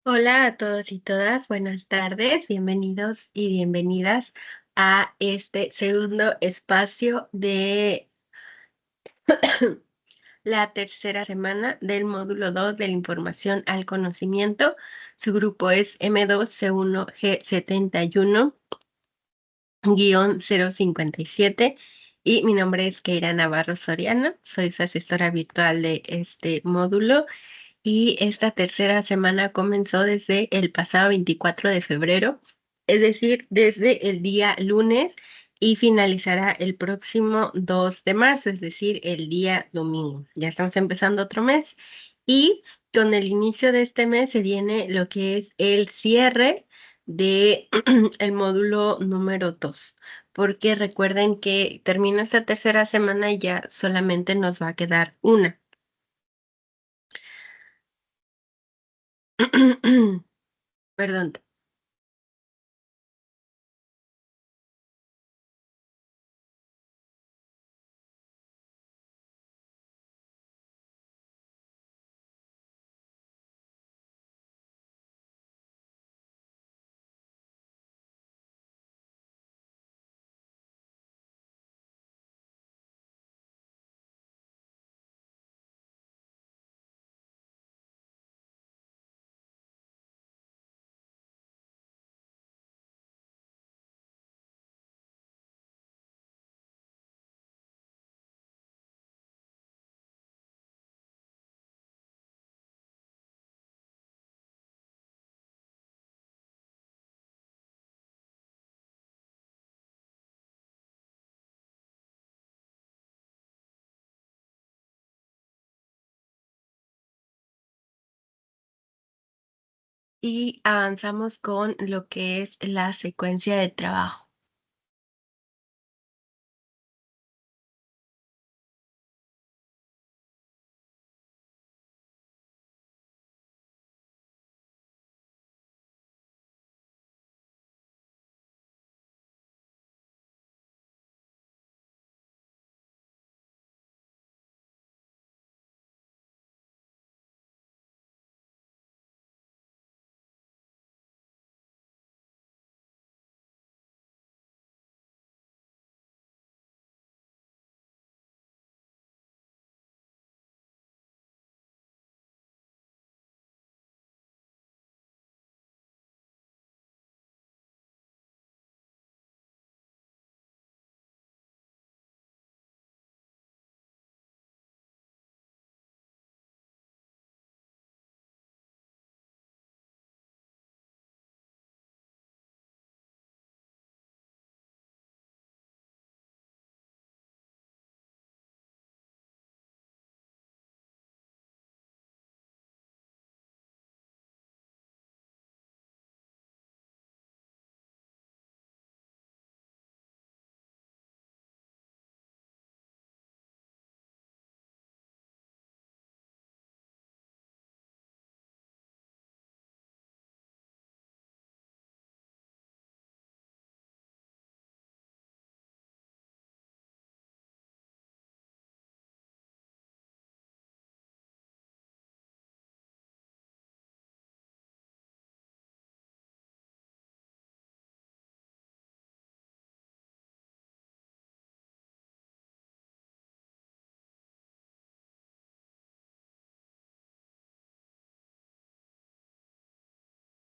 Hola a todos y todas, buenas tardes, bienvenidos y bienvenidas a este segundo espacio de la tercera semana del módulo 2 de la información al conocimiento. Su grupo es M2C1G71-057 y mi nombre es Keira Navarro Soriano, soy su asesora virtual de este módulo. Y esta tercera semana comenzó desde el pasado 24 de febrero, es decir, desde el día lunes y finalizará el próximo 2 de marzo, es decir, el día domingo. Ya estamos empezando otro mes y con el inicio de este mes se viene lo que es el cierre de el módulo número 2, porque recuerden que termina esta tercera semana y ya solamente nos va a quedar una. Perdón. Y avanzamos con lo que es la secuencia de trabajo.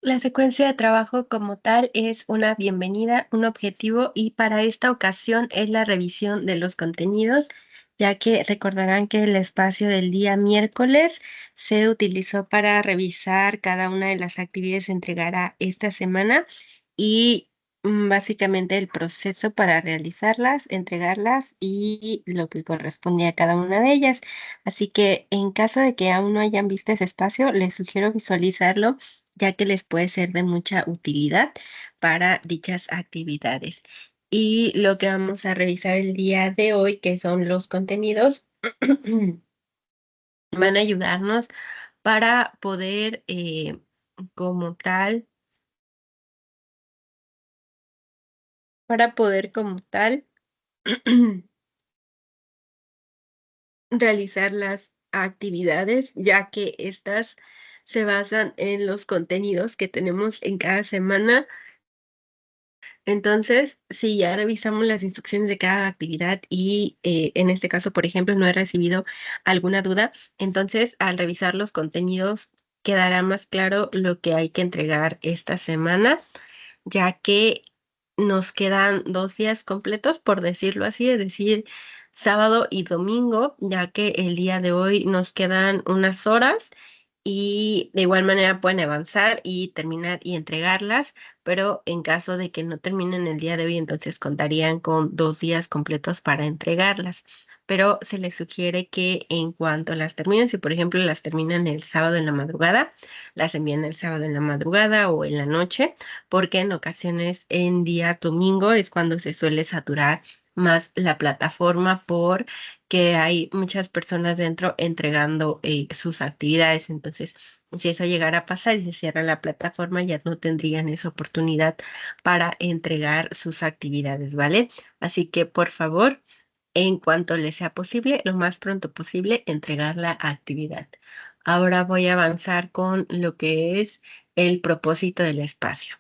La secuencia de trabajo como tal es una bienvenida, un objetivo y para esta ocasión es la revisión de los contenidos, ya que recordarán que el espacio del día miércoles se utilizó para revisar cada una de las actividades entregará esta semana y básicamente el proceso para realizarlas, entregarlas y lo que corresponde a cada una de ellas. Así que en caso de que aún no hayan visto ese espacio, les sugiero visualizarlo ya que les puede ser de mucha utilidad para dichas actividades. Y lo que vamos a revisar el día de hoy, que son los contenidos, van a ayudarnos para poder como tal, para poder como tal realizar las actividades, ya que estas se basan en los contenidos que tenemos en cada semana. Entonces, si ya revisamos las instrucciones de cada actividad y en este caso, por ejemplo, no he recibido alguna duda, entonces al revisar los contenidos quedará más claro lo que hay que entregar esta semana, ya que nos quedan 2 días completos, por decirlo así, es decir, sábado y domingo, ya que el día de hoy nos quedan unas horas y de igual manera pueden avanzar y terminar y entregarlas, pero en caso de que no terminen el día de hoy, entonces contarían con 2 días completos para entregarlas. Pero se les sugiere que en cuanto las terminen, si por ejemplo las terminan el sábado en la madrugada, las envían el sábado en la madrugada o en la noche, porque en ocasiones en día domingo es cuando se suele saturar más la plataforma porque hay muchas personas dentro entregando sus actividades. Entonces, si eso llegara a pasar y se cierra la plataforma, ya no tendrían esa oportunidad para entregar sus actividades, ¿vale? Así que, por favor, en cuanto les sea posible, lo más pronto posible, entregar la actividad. Ahora voy a avanzar con lo que es el propósito del espacio.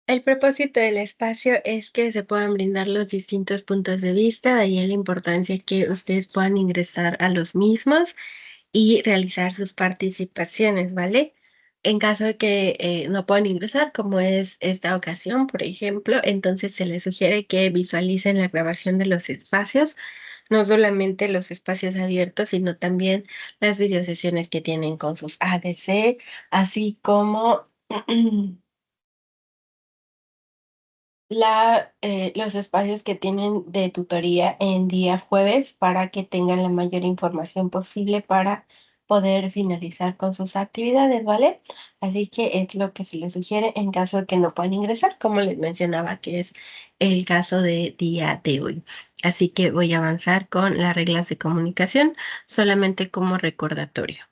El propósito del espacio es que se puedan brindar los distintos puntos de vista, de ahí la importancia que ustedes puedan ingresar a los mismos y realizar sus participaciones, ¿vale? En caso de que no puedan ingresar, como es esta ocasión, por ejemplo, entonces se les sugiere que visualicen la grabación de los espacios, no solamente los espacios abiertos, sino también las videosesiones que tienen con sus ADC, así como los espacios que tienen de tutoría en día jueves para que tengan la mayor información posible para poder finalizar con sus actividades, ¿vale? Así que es lo que se les sugiere en caso de que no puedan ingresar, como les mencionaba, que es el caso de día de hoy. Así que voy a avanzar con las reglas de comunicación solamente como recordatorio.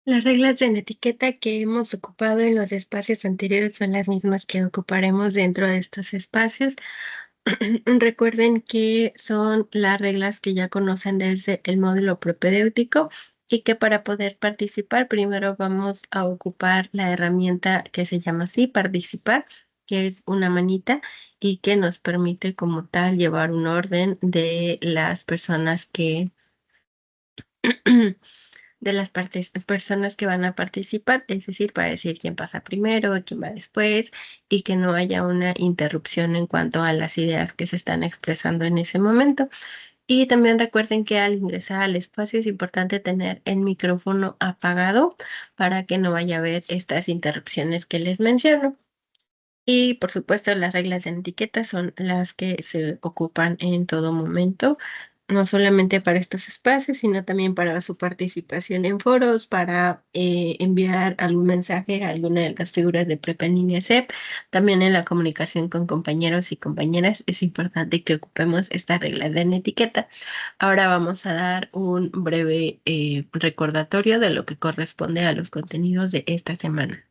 Las reglas de la etiqueta que hemos ocupado en los espacios anteriores son las mismas que ocuparemos dentro de estos espacios. Recuerden que son las reglas que ya conocen desde el módulo propedéutico y que para poder participar primero vamos a ocupar la herramienta que se llama así, participar, que es una manita y que nos permite como tal llevar un orden de las personas que de las personas que van a participar, es decir, para decir quién pasa primero, quién va después y que no haya una interrupción en cuanto a las ideas que se están expresando en ese momento. Y también recuerden que al ingresar al espacio es importante tener el micrófono apagado para que no vaya a haber estas interrupciones que les menciono. Y por supuesto, las reglas de etiqueta son las que se ocupan en todo momento, no solamente para estos espacios, sino también para su participación en foros, para enviar algún mensaje a alguna de las figuras de Prepa en línea CEP. También en la comunicación con compañeros y compañeras es importante que ocupemos estas reglas de etiqueta. Ahora vamos a dar un breve recordatorio de lo que corresponde a los contenidos de esta semana.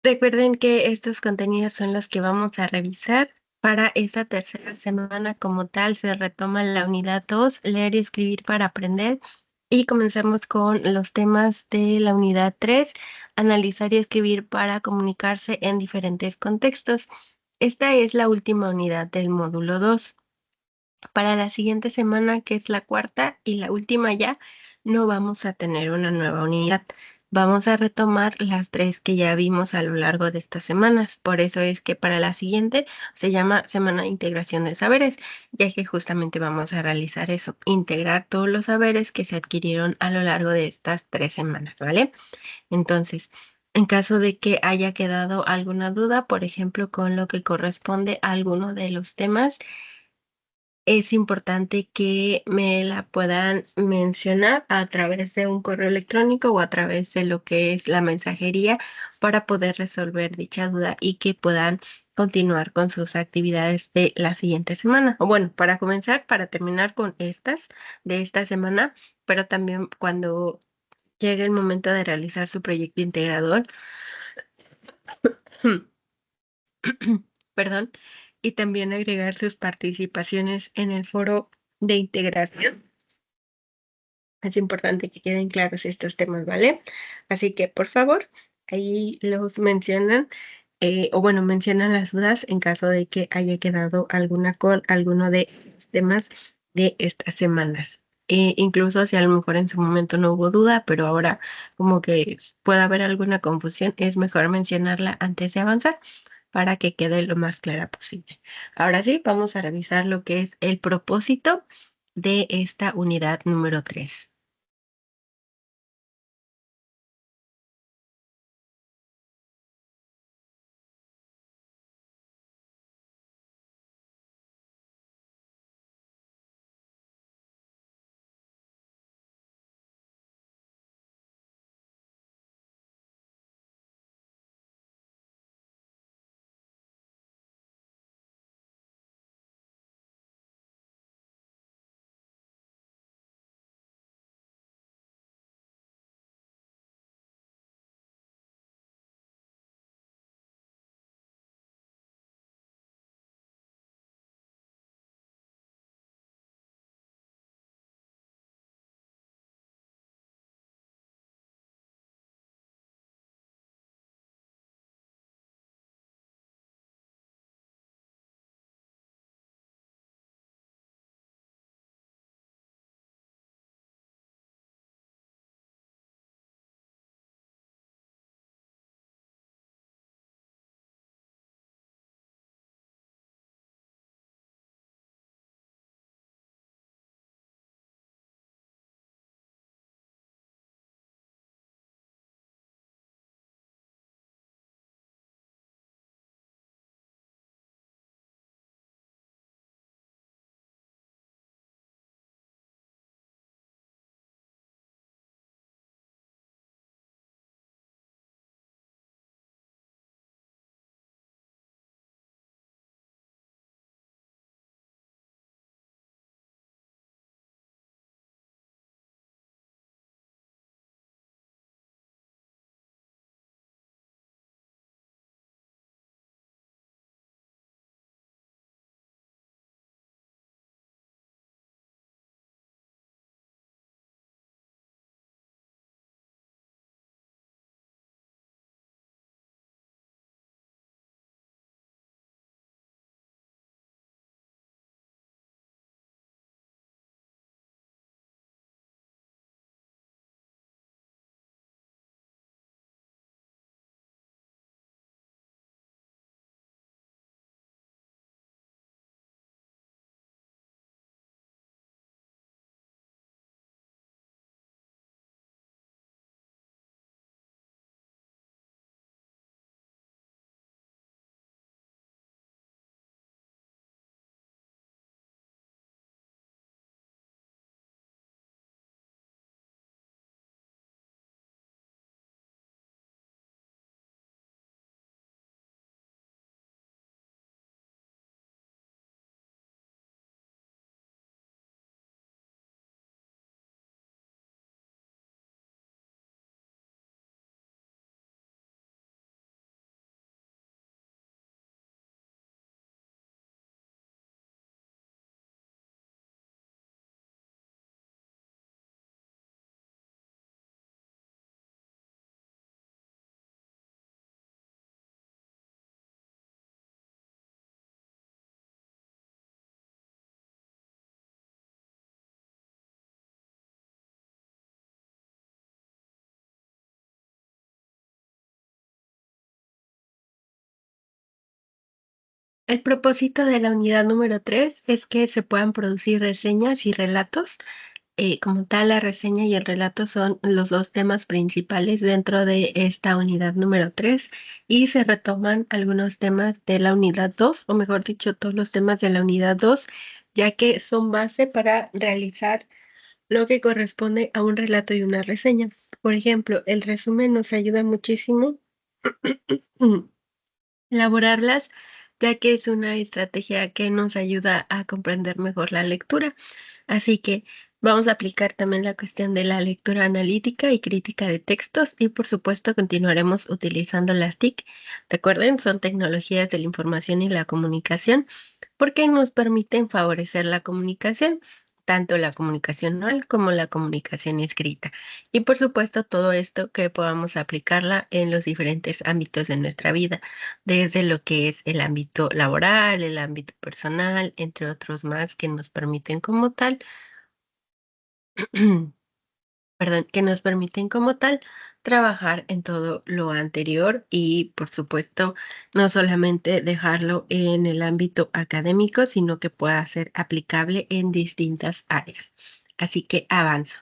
Recuerden que estos contenidos son los que vamos a revisar. Para esta tercera semana como tal se retoma la unidad 2, leer y escribir para aprender. Y comenzamos con los temas de la unidad 3, analizar y escribir para comunicarse en diferentes contextos. Esta es la última unidad del módulo 2. Para la siguiente semana, que es la cuarta y la última ya, no vamos a tener una nueva unidad. Vamos a retomar las tres que ya vimos a lo largo de estas semanas. Por eso es que para la siguiente se llama Semana de Integración de Saberes, ya que justamente vamos a realizar eso, integrar todos los saberes que se adquirieron a lo largo de estas 3 semanas, ¿vale? Entonces, en caso de que haya quedado alguna duda, por ejemplo, con lo que corresponde a alguno de los temas, es importante que me la puedan mencionar a través de un correo electrónico o a través de lo que es la mensajería para poder resolver dicha duda y que puedan continuar con sus actividades de la siguiente semana. O bueno, para comenzar, para terminar con estas de esta semana, pero también cuando llegue el momento de realizar su proyecto integrador. Perdón, y también agregar sus participaciones en el foro de integración. Es importante que queden claros estos temas, ¿vale? Así que, por favor, ahí los mencionan, o bueno, mencionan las dudas en caso de que haya quedado alguna con alguno de estos temas de estas semanas. Incluso si a lo mejor en su momento no hubo duda, pero ahora como que pueda haber alguna confusión, es mejor mencionarla antes de avanzar para que quede lo más clara posible. Ahora sí, vamos a revisar lo que es el propósito de esta unidad número 3. El propósito de la unidad número 3 es que se puedan producir reseñas y relatos. Como tal, la reseña y el relato son los 2 temas principales dentro de esta unidad número 3 y se retoman algunos temas de la unidad 2, o mejor dicho, todos los temas de la unidad 2, ya que son base para realizar lo que corresponde a un relato y una reseña. Por ejemplo, el resumen nos ayuda muchísimo elaborarlas, ya que es una estrategia que nos ayuda a comprender mejor la lectura. Así que vamos a aplicar también la cuestión de la lectura analítica y crítica de textos y por supuesto continuaremos utilizando las TIC. Recuerden, son tecnologías de la información y la comunicación porque nos permiten favorecer la comunicación, tanto la comunicación oral como la comunicación escrita. Y por supuesto, todo esto que podamos aplicarla en los diferentes ámbitos de nuestra vida, desde lo que es el ámbito laboral, el ámbito personal, entre otros más que nos permiten como tal, perdón, que nos permiten como tal trabajar en todo lo anterior y por supuesto no solamente dejarlo en el ámbito académico, sino que pueda ser aplicable en distintas áreas. Así que avanzo.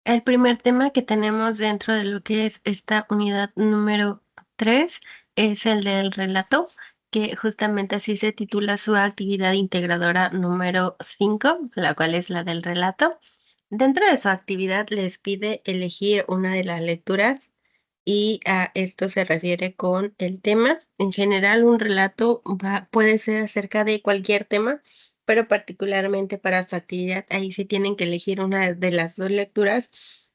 El primer tema que tenemos dentro de lo que es esta unidad número 3 es el del relato, que justamente así se titula su actividad integradora número 5, la cual es la del relato. Dentro de su actividad les pide elegir una de las lecturas y a esto se refiere con el tema. En general, un relato puede ser acerca de cualquier tema, pero particularmente para su actividad, ahí sí tienen que elegir una de las dos lecturas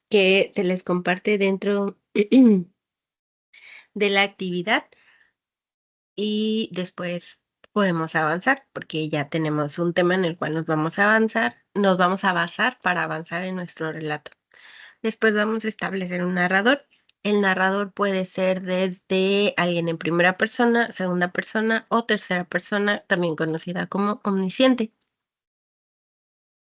que se les comparte dentro de la actividad y después podemos avanzar porque ya tenemos un tema en el cual nos vamos a basar para avanzar en nuestro relato. Después vamos a establecer un narrador. El narrador puede ser desde alguien en primera persona, segunda persona o tercera persona, también conocida como omnisciente.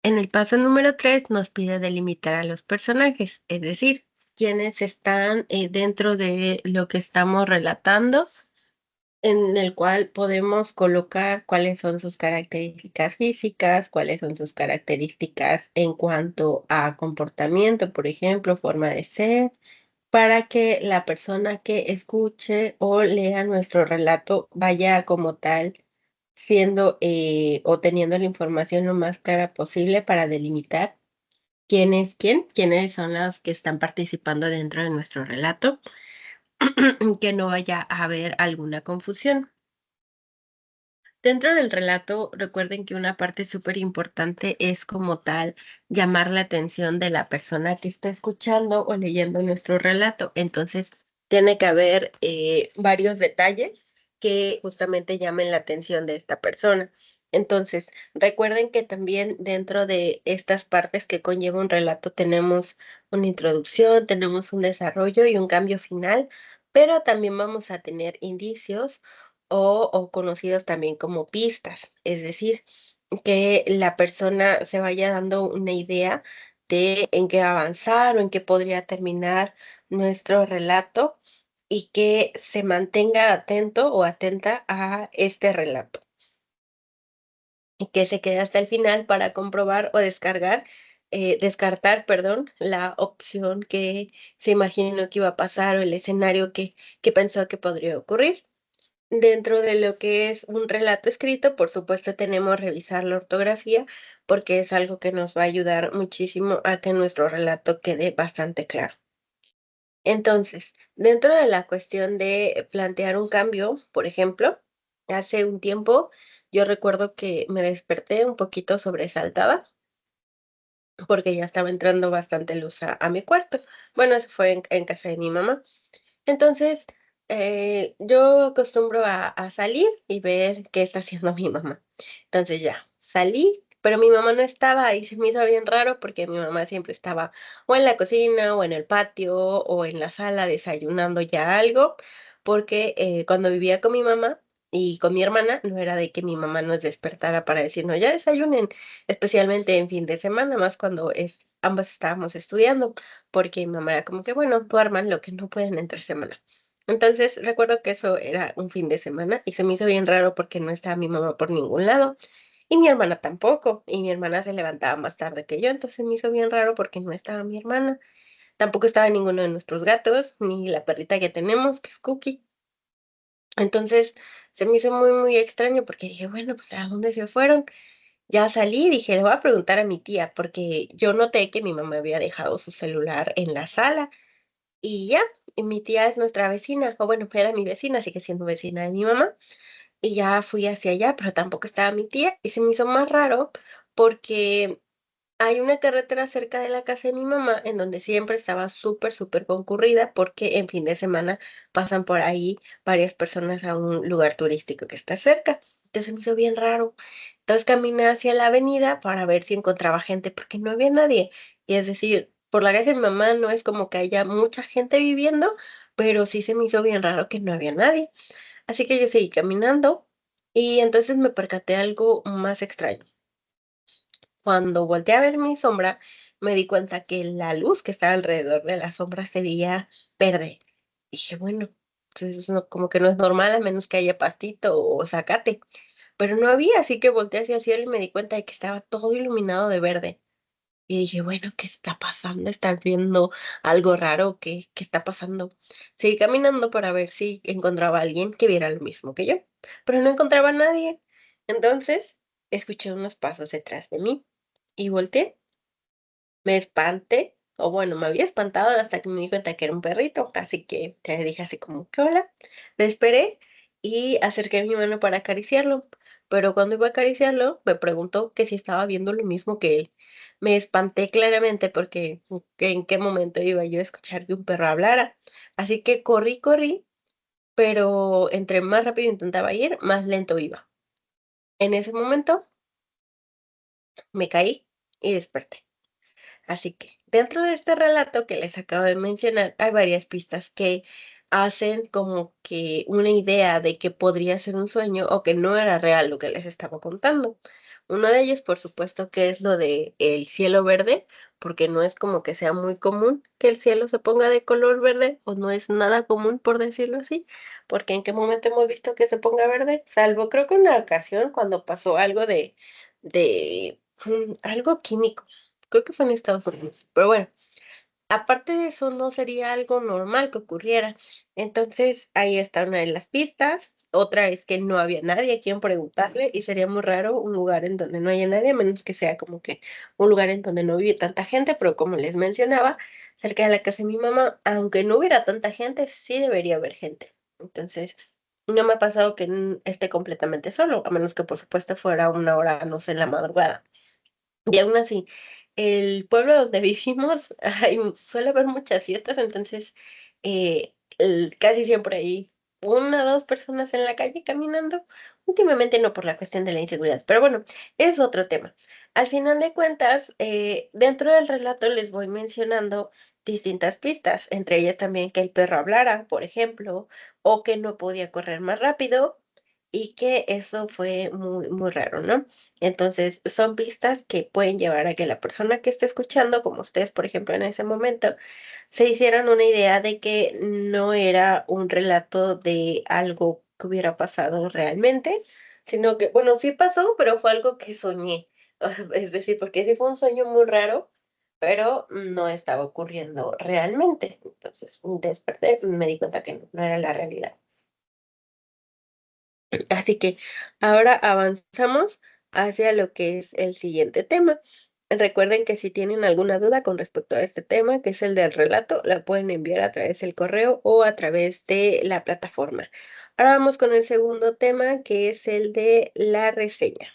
En el paso número 3 nos pide delimitar a los personajes, es decir, quienes están dentro de lo que estamos relatando, en el cual podemos colocar cuáles son sus características físicas, cuáles son sus características en cuanto a comportamiento, por ejemplo, forma de ser, para que la persona que escuche o lea nuestro relato vaya como tal siendo o teniendo la información lo más clara posible para delimitar quién es quién, quiénes son los que están participando dentro de nuestro relato, que no vaya a haber alguna confusión. Dentro del relato, recuerden que una parte súper importante es como tal llamar la atención de la persona que está escuchando o leyendo nuestro relato. Entonces, tiene que haber varios detalles que justamente llamen la atención de esta persona. Entonces, recuerden que también dentro de estas partes que conlleva un relato tenemos una introducción, tenemos un desarrollo y un cambio final, pero también vamos a tener indicios o conocidos también como pistas, es decir, que la persona se vaya dando una idea de en qué va a avanzar o en qué podría terminar nuestro relato y que se mantenga atento o atenta a este relato y que se quede hasta el final para comprobar o descartar, perdón, la opción que se imaginó que iba a pasar o el escenario que pensó que podría ocurrir. Dentro de lo que es un relato escrito, por supuesto, tenemos revisar la ortografía porque es algo que nos va a ayudar muchísimo a que nuestro relato quede bastante claro. Entonces, dentro de la cuestión de plantear un cambio, por ejemplo, hace un tiempo yo recuerdo que me desperté un poquito sobresaltada porque ya estaba entrando bastante luz a mi cuarto. Bueno, eso fue en casa de mi mamá. Entonces, yo acostumbro a salir y ver qué está haciendo mi mamá. Entonces ya, salí, pero mi mamá no estaba y se me hizo bien raro porque mi mamá siempre estaba o en la cocina o en el patio o en la sala desayunando ya algo, porque cuando vivía con mi mamá y con mi hermana, no era de que mi mamá nos despertara para decirnos ya desayunen, especialmente en fin de semana, más cuando ambas estábamos estudiando porque mi mamá era como que, bueno, duerman lo que no pueden entre semana. Entonces, recuerdo que eso era un fin de semana y se me hizo bien raro porque no estaba mi mamá por ningún lado y mi hermana tampoco, y mi hermana se levantaba más tarde que yo, entonces me hizo bien raro porque no estaba mi hermana, tampoco estaba ninguno de nuestros gatos, ni la perrita que tenemos, que es Cookie. Entonces, se me hizo muy, muy extraño porque dije, bueno, pues ¿a dónde se fueron? Ya salí, dije, le voy a preguntar a mi tía, porque yo noté que mi mamá había dejado su celular en la sala. Y ya, y mi tía es nuestra vecina, o bueno, era mi vecina, sigue siendo vecina de mi mamá, y ya fui hacia allá, pero tampoco estaba mi tía, y se me hizo más raro porque hay una carretera cerca de la casa de mi mamá en donde siempre estaba súper, súper concurrida porque en fin de semana pasan por ahí varias personas a un lugar turístico que está cerca. Entonces me hizo bien raro. Entonces caminé hacia la avenida para ver si encontraba gente porque no había nadie. Y es decir, por la casa de mi mamá no es como que haya mucha gente viviendo, pero sí se me hizo bien raro que no había nadie. Así que yo seguí caminando y entonces me percaté algo más extraño. Cuando volteé a ver mi sombra, me di cuenta que la luz que estaba alrededor de la sombra se veía verde. Dije, bueno, pues eso como que no es normal a menos que haya pastito o zacate, pero no había, así que volteé hacia el cielo y me di cuenta de que estaba todo iluminado de verde. Y dije, bueno, ¿qué está pasando? ¿Están viendo algo raro? ¿Qué está pasando? Seguí caminando para ver si encontraba a alguien que viera lo mismo que yo, pero no encontraba a nadie. Entonces, escuché unos pasos detrás de mí y volteé. Me espanté, o bueno, me había espantado hasta que me di cuenta que era un perrito, así que te dije así como, ¿qué hola? Me esperé y acerqué mi mano para acariciarlo, pero cuando iba a acariciarlo, me preguntó que si estaba viendo lo mismo que él. Me espanté claramente porque que en qué momento iba yo a escuchar que un perro hablara. Así que corrí, pero entre más rápido intentaba ir, más lento iba. En ese momento me caí y desperté. Así que, dentro de este relato que les acabo de mencionar, hay varias pistas que hacen como que una idea de que podría ser un sueño o que no era real lo que les estaba contando. Uno de ellos, por supuesto, que es lo de el cielo verde, porque no es como que sea muy común que el cielo se ponga de color verde, o no es nada común, por decirlo así, porque en qué momento hemos visto que se ponga verde, salvo creo que una ocasión cuando pasó algo de algo químico. Creo que fue en Estados Unidos, pero bueno, aparte de eso, no sería algo normal que ocurriera. Entonces, ahí está una de las pistas. Otra es que no había nadie a quien preguntarle y sería muy raro un lugar en donde no haya nadie, a menos que sea como que un lugar en donde no vive tanta gente, pero como les mencionaba, cerca de la casa de mi mamá, aunque no hubiera tanta gente, sí debería haber gente. Entonces, no me ha pasado que esté completamente solo, a menos que por supuesto fuera una hora, no sé, en la madrugada. Y aún así, el pueblo donde vivimos, suele haber muchas fiestas, entonces, casi siempre hay una, 2 personas en la calle caminando. Últimamente no por la cuestión de la inseguridad, pero bueno, es otro tema. Al final de cuentas, dentro del relato les voy mencionando distintas pistas, entre ellas también que el perro hablara, por ejemplo, o que no podía correr más rápido, y que eso fue muy, muy raro, ¿no? Entonces, son pistas que pueden llevar a que la persona que esté escuchando, como ustedes, por ejemplo, en ese momento, se hicieran una idea de que no era un relato de algo que hubiera pasado realmente, sino que, bueno, sí pasó, pero fue algo que soñé. Es decir, porque sí fue un sueño muy raro, pero no estaba ocurriendo realmente. Entonces, desperté y me di cuenta que no era la realidad. Así que ahora avanzamos hacia lo que es el siguiente tema. Recuerden que si tienen alguna duda con respecto a este tema, que es el del relato, la pueden enviar a través del correo o a través de la plataforma. Ahora vamos con el segundo tema, que es el de la reseña.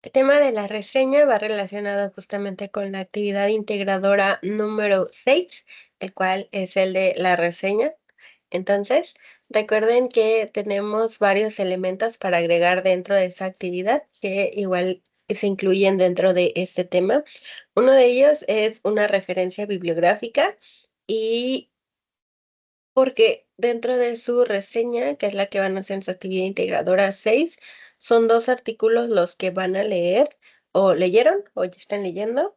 El tema de la reseña va relacionado justamente con la actividad integradora número 6, el cual es el de la reseña. Entonces, recuerden que tenemos varios elementos para agregar dentro de esa actividad que igual se incluyen dentro de este tema. Uno de ellos es una referencia bibliográfica y porque dentro de su reseña, que es la que van a hacer en su actividad integradora 6, son 2 artículos los que van a leer, o leyeron, o ya están leyendo,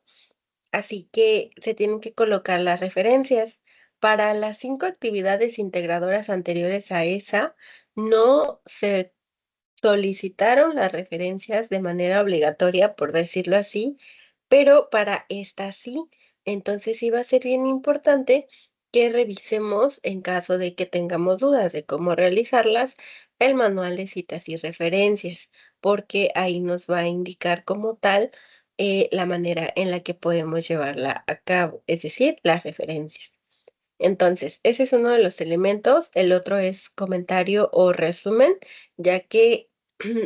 así que se tienen que colocar las referencias. Para las 5 actividades integradoras anteriores a esa, no se solicitaron las referencias de manera obligatoria, por decirlo así, pero para esta sí. Entonces sí va a ser bien importante que revisemos en caso de que tengamos dudas de cómo realizarlas, el manual de citas y referencias, porque ahí nos va a indicar como tal la manera en la que podemos llevarla a cabo, es decir, las referencias. Entonces, ese es uno de los elementos. El otro es comentario o resumen, ya que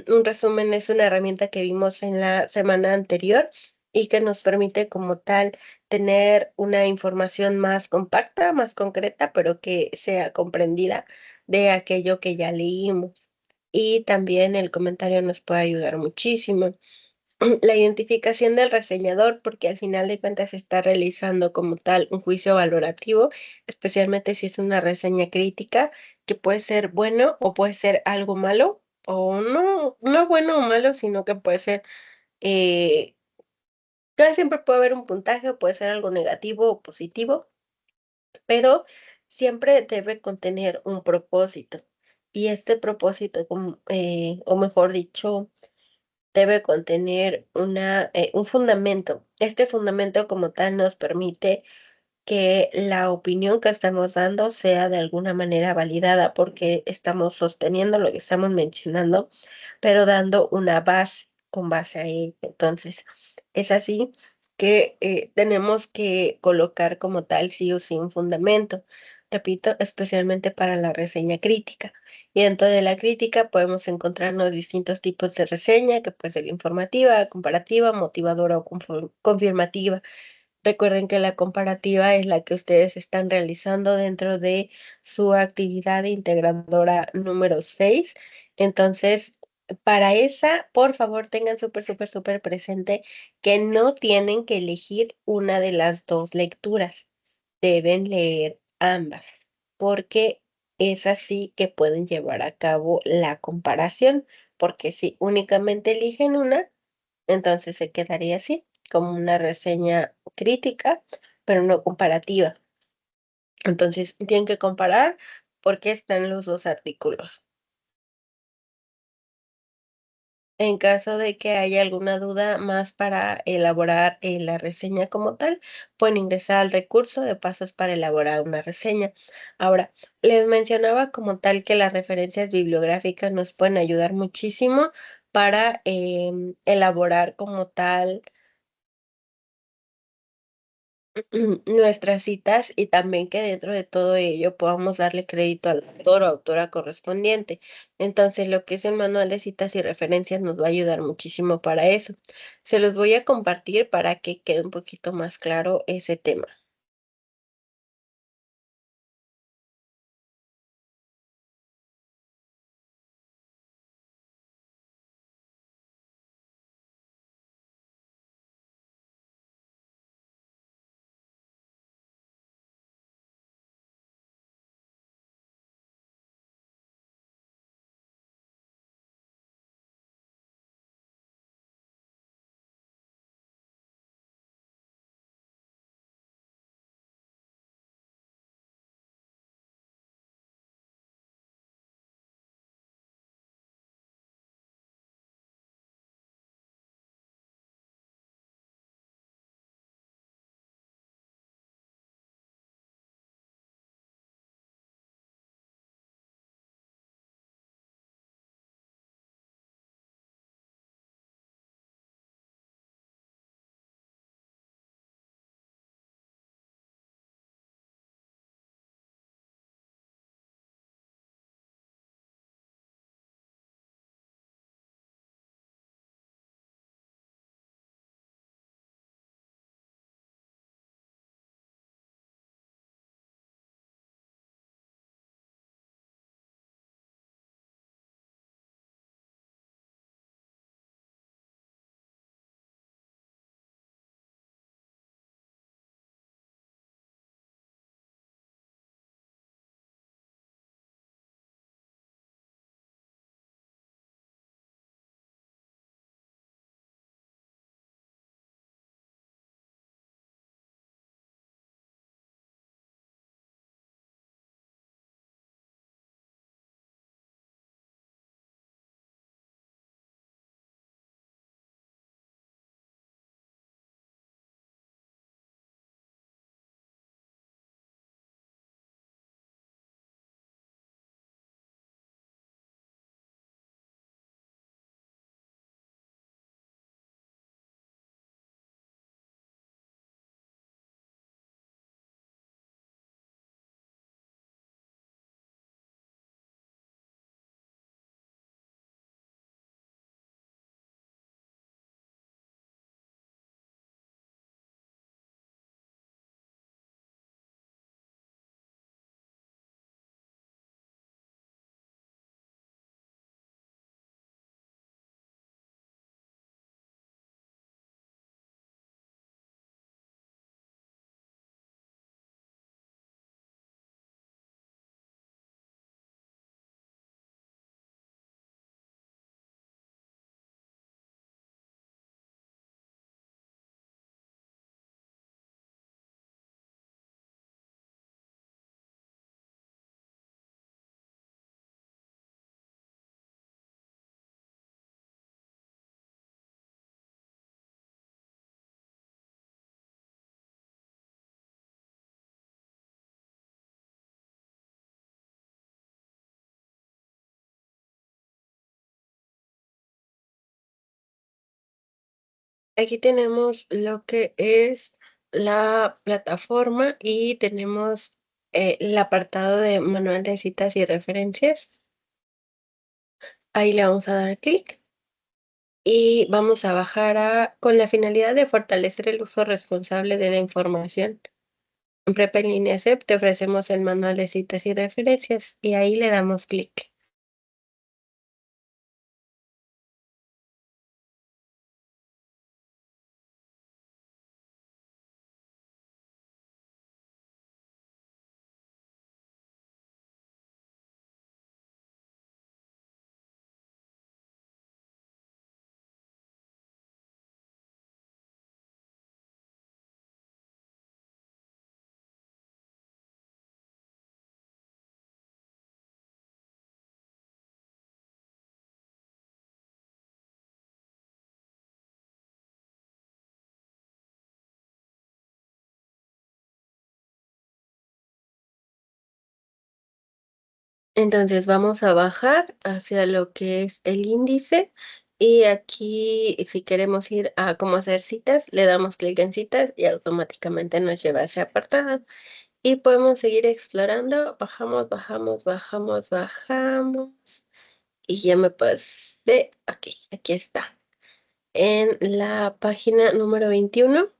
un resumen es una herramienta que vimos en la semana anterior y que nos permite como tal tener una información más compacta, más concreta, pero que sea comprendida de aquello que ya leímos. Y también el comentario nos puede ayudar muchísimo. La identificación del reseñador, porque al final de cuentas se está realizando como tal un juicio valorativo, especialmente si es una reseña crítica, que puede ser bueno o puede ser algo malo, o no bueno o malo, sino que puede ser, eh, casi siempre puede haber un puntaje, o puede ser algo negativo o positivo, pero siempre debe contener un propósito. Y este propósito, o mejor dicho, debe contener un fundamento. Este fundamento como tal nos permite que la opinión que estamos dando sea de alguna manera validada porque estamos sosteniendo lo que estamos mencionando, pero dando una base con base a ello. Entonces, es así que tenemos que colocar como tal sí o sí un fundamento. Repito, especialmente para la reseña crítica. Y dentro de la crítica podemos encontrarnos distintos tipos de reseña, que puede ser informativa, comparativa, motivadora o confirmativa. Recuerden que la comparativa es la que ustedes están realizando dentro de su actividad integradora número 6. Entonces, para esa, por favor, tengan súper, súper, súper presente que no tienen que elegir una de las dos lecturas. Deben leer ambas, porque es así que pueden llevar a cabo la comparación, porque si únicamente eligen una, entonces se quedaría así, como una reseña crítica, pero no comparativa. Entonces tienen que comparar porque están los dos artículos. En caso de que haya alguna duda más para elaborar la reseña como tal, pueden ingresar al recurso de pasos para elaborar una reseña. Ahora, les mencionaba como tal que las referencias bibliográficas nos pueden ayudar muchísimo para elaborar como tal nuestras citas y también que dentro de todo ello podamos darle crédito al autor o autora correspondiente. Entonces, lo que es el manual de citas y referencias nos va a ayudar muchísimo para eso. Se los voy a compartir para que quede un poquito más claro ese tema. Aquí tenemos lo que es la plataforma y tenemos el apartado de manual de citas y referencias. Ahí le vamos a dar clic y vamos a bajar con la finalidad de fortalecer el uso responsable de la información. En Prepa en línea CEP te ofrecemos el manual de citas y referencias y ahí le damos clic. Entonces vamos a bajar hacia lo que es el índice y aquí si queremos ir a cómo hacer citas, le damos clic en citas y automáticamente nos lleva a ese apartado. Y podemos seguir explorando, bajamos, bajamos, bajamos, bajamos y ya me pasé aquí está. En la página número 21.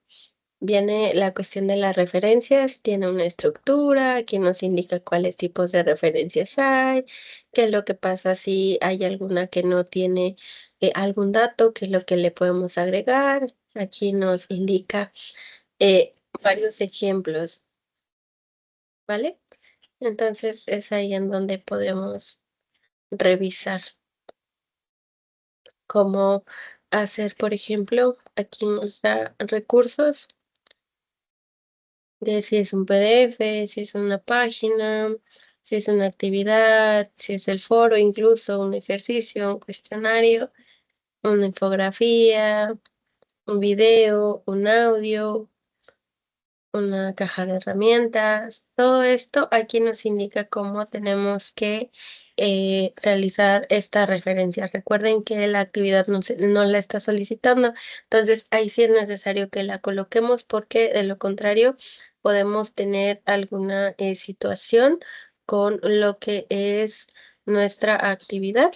Viene la cuestión de las referencias, tiene una estructura, aquí nos indica cuáles tipos de referencias hay, qué es lo que pasa si hay alguna que no tiene algún dato, qué es lo que le podemos agregar. Aquí nos indica eh, varios ejemplos, ¿vale? Entonces es ahí en donde podemos revisar cómo hacer, por ejemplo, aquí nos da recursos de si es un PDF, si es una página, si es una actividad, si es el foro, incluso un ejercicio, un cuestionario, una infografía, un video, un audio, una caja de herramientas. Todo esto aquí nos indica cómo tenemos que realizar esta referencia. Recuerden que la actividad no la está solicitando, entonces ahí sí es necesario que la coloquemos porque de lo contrario podemos tener alguna situación con lo que es nuestra actividad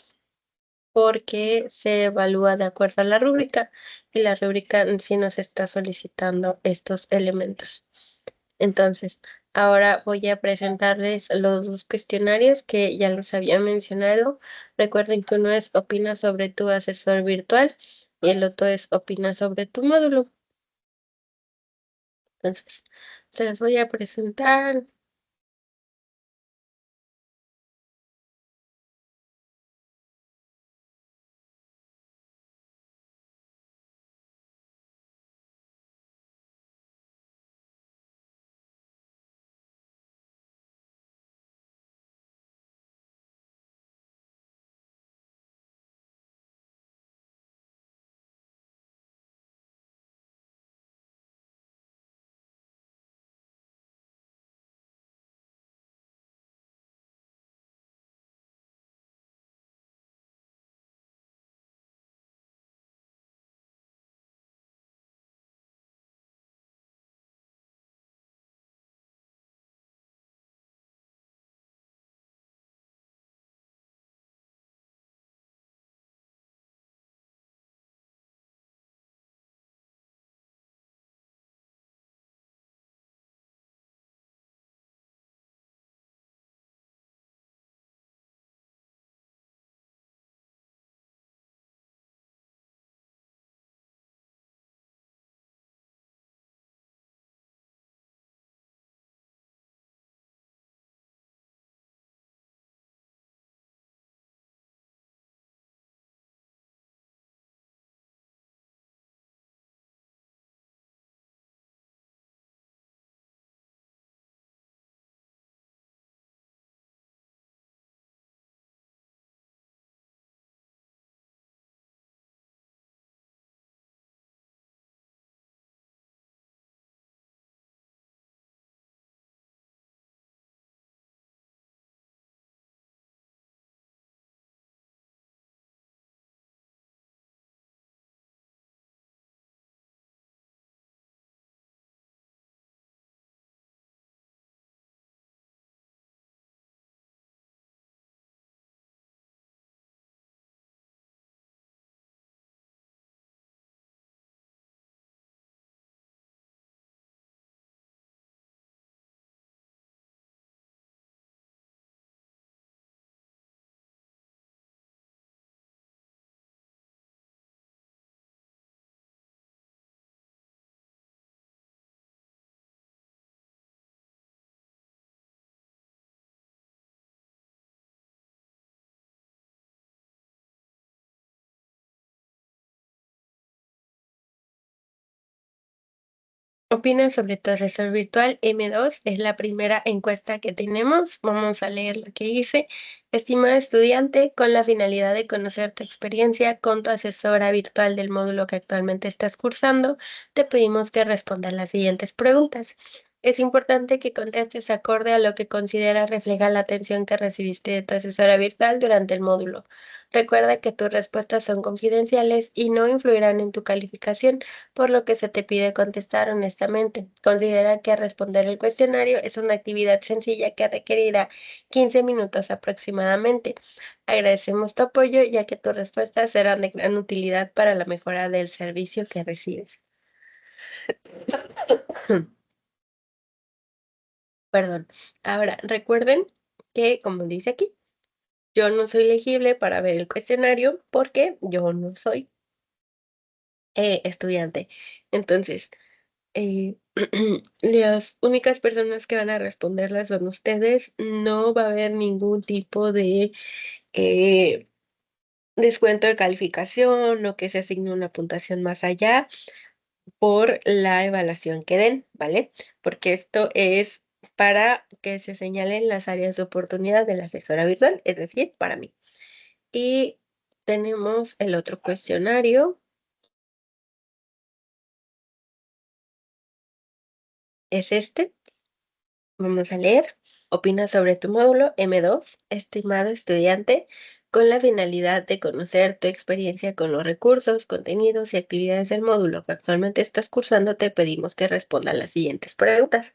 porque se evalúa de acuerdo a la rúbrica y la rúbrica sí nos está solicitando estos elementos. Entonces, ahora voy a presentarles los dos cuestionarios que ya les había mencionado. Recuerden que uno es opina sobre tu asesor virtual y el otro es opina sobre tu módulo. Entonces, se los voy a presentar. ¿Opinas sobre tu asesor virtual? M2 es la primera encuesta que tenemos. Vamos a leer lo que dice. Estimado estudiante, con la finalidad de conocer tu experiencia con tu asesora virtual del módulo que actualmente estás cursando, te pedimos que respondas las siguientes preguntas. Es importante que contestes acorde a lo que consideras refleja la atención que recibiste de tu asesora virtual durante el módulo. Recuerda que tus respuestas son confidenciales y no influirán en tu calificación, por lo que se te pide contestar honestamente. Considera que responder el cuestionario es una actividad sencilla que requerirá 15 minutos aproximadamente. Agradecemos tu apoyo, ya que tus respuestas serán de gran utilidad para la mejora del servicio que recibes. Perdón. Ahora, recuerden que, como dice aquí, yo no soy elegible para ver el cuestionario porque yo no soy estudiante. Entonces, Eh, las únicas personas que van a responderlas son ustedes. No va a haber ningún tipo de eh, descuento de calificación o que se asigne una puntuación más allá por la evaluación que den, ¿vale? Porque esto es para que se señalen las áreas de oportunidad de la asesora virtual, es decir, para mí. Y tenemos el otro cuestionario, es este. Vamos a leer. Opina sobre tu módulo M2, estimado estudiante, con la finalidad de conocer tu experiencia con los recursos, contenidos y actividades del módulo que actualmente estás cursando. Te pedimos que respondas las siguientes preguntas.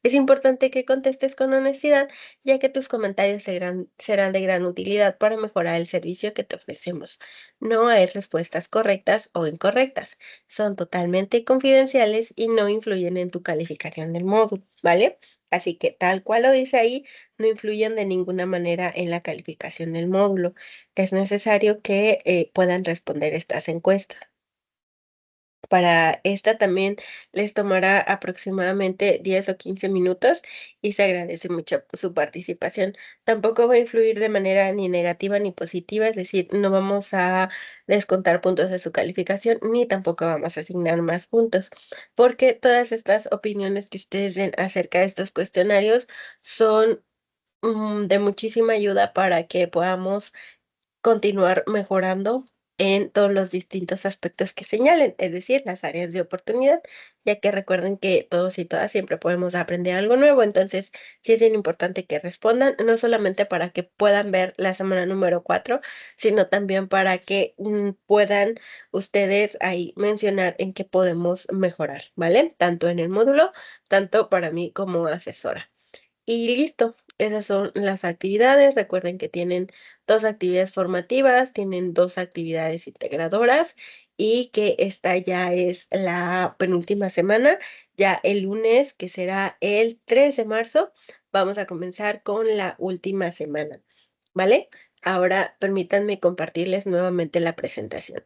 Es importante que contestes con honestidad, ya que tus comentarios serán de gran utilidad para mejorar el servicio que te ofrecemos. No hay respuestas correctas o incorrectas. Son totalmente confidenciales y no influyen en tu calificación del módulo, ¿vale? Así que tal cual lo dice ahí, no influyen de ninguna manera en la calificación del módulo. Es necesario que puedan responder estas encuestas. Para esta también les tomará aproximadamente 10 o 15 minutos y se agradece mucho su participación. Tampoco va a influir de manera ni negativa ni positiva, es decir, no vamos a descontar puntos de su calificación ni tampoco vamos a asignar más puntos, porque todas estas opiniones que ustedes den acerca de estos cuestionarios son de muchísima ayuda para que podamos continuar mejorando en todos los distintos aspectos que señalen, es decir, las áreas de oportunidad, ya que recuerden que todos y todas siempre podemos aprender algo nuevo, entonces sí es bien importante que respondan, no solamente para que puedan ver la semana número 4, sino también para que puedan ustedes ahí mencionar en qué podemos mejorar, ¿vale? Tanto en el módulo, tanto para mí como asesora. Y listo, esas son las actividades. Recuerden que tienen 2 actividades formativas, tienen 2 actividades integradoras y que esta ya es la penúltima semana. Ya el lunes, que será el 3 de marzo, vamos a comenzar con la última semana, ¿vale? Ahora permítanme compartirles nuevamente la presentación.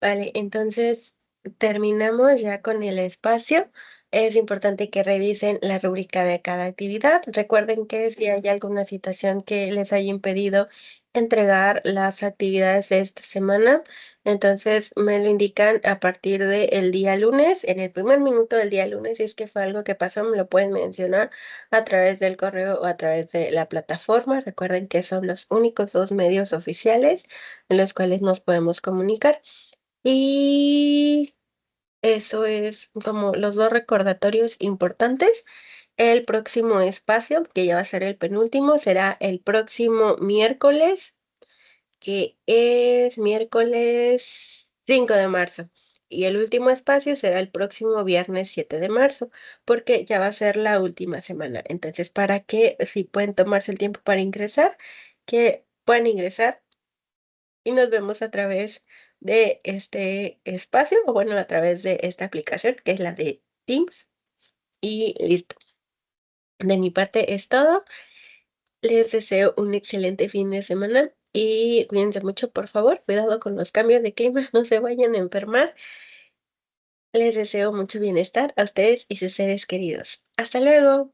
Vale, entonces terminamos ya con el espacio. Es importante que revisen la rúbrica de cada actividad. Recuerden que si hay alguna situación que les haya impedido entregar las actividades de esta semana, entonces me lo indican a partir del día lunes, en el primer minuto del día lunes, si es que fue algo que pasó, me lo pueden mencionar a través del correo o a través de la plataforma. Recuerden que son los únicos dos medios oficiales en los cuales nos podemos comunicar. Y eso es como los dos recordatorios importantes. El próximo espacio, que ya va a ser el penúltimo, será el próximo miércoles, que es miércoles 5 de marzo. Y el último espacio será el próximo viernes 7 de marzo, porque ya va a ser la última semana. Entonces, para que si pueden tomarse el tiempo para ingresar, que puedan ingresar y nos vemos a través de este espacio, o bueno, a través de esta aplicación, que es la de Teams. Y listo. De mi parte es todo. Les deseo un excelente fin de semana y cuídense mucho, por favor. Cuidado con los cambios de clima, no se vayan a enfermar. Les deseo mucho bienestar a ustedes y sus seres queridos. Hasta luego.